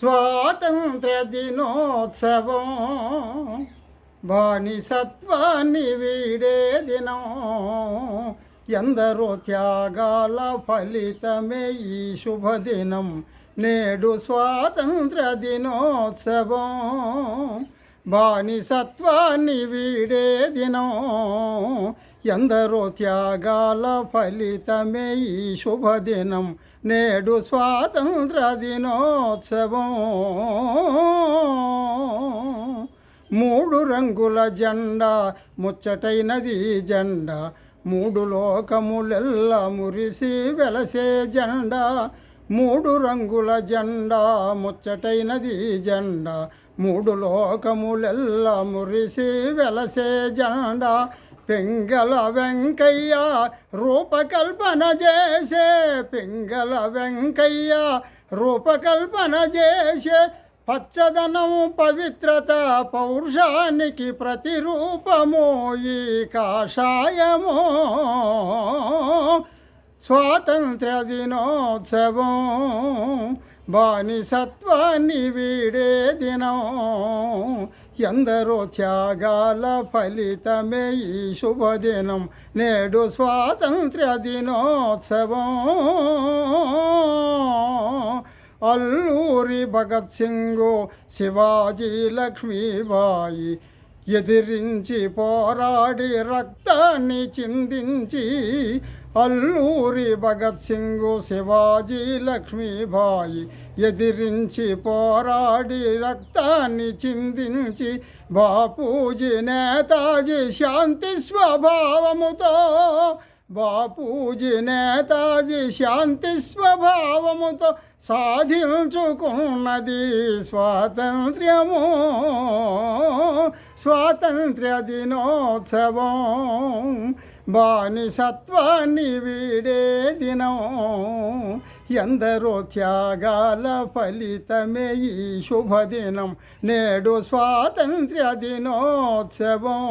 స్వాతంత్ర దినోత్సవం బానిసత్వాన్ని వీడే దినం. ఎందరో త్యాగాల ఫలితమే ఈ శుభదినం. నేడు స్వాతంత్ర దినోత్సవం బానిసత్వాన్ని వీడే దినం. ఎందరో త్యాగాల ఫలితమే ఈ శుభదినం. నేడు స్వాతంత్ర దినోత్సవం. మూడు రంగుల జెండా ముచ్చటైనది జెండా. మూడు లోకములెల్ల మురిసి వెలసే జెండా. మూడు రంగుల జెండా ముచ్చటైనది జెండా. మూడు లోకములెల్ల మురిసి వెలసే జెండా. పింగళ వెంకయ్య రూపకల్పన చేసే, పింగళ వెంకయ్య రూపకల్పన చేసే పచ్చదనం పవిత్రత పౌరుషానికి ప్రతిరూపము ఈ కాషాయము. స్వాతంత్ర దినోత్సవం బానిసత్వాన్ని వీడే దినం. ఎందరో త్యాగాల ఫలితమే ఈ శుభదినం. నేడు స్వాతంత్ర దినోత్సవం. అల్లూరి భగత్ సింగు శివాజీ లక్ష్మీబాయి ఎదిరించి పోరాడి రక్తాన్ని చిందించి. అల్లూరి భగత్ సింగు శివాజీ లక్ష్మీబాయి ఎదిరించి పోరాడి రక్తాన్ని చిందించి. బాపూజీ నేతాజీ శాంతి స్వభావముతో, బాపూజీ నేతాజీ శాంతి స్వభావముతో సాధించుకున్నది స్వాతంత్ర్యము. స్వాతంత్ర్య దినోత్సవం బానిసత్వాన్ని వీడే దినం. ఎందరో త్యాగాల ఫలితమే ఈ శుభదినం. నేడు స్వాతంత్ర్య దినోత్సవం.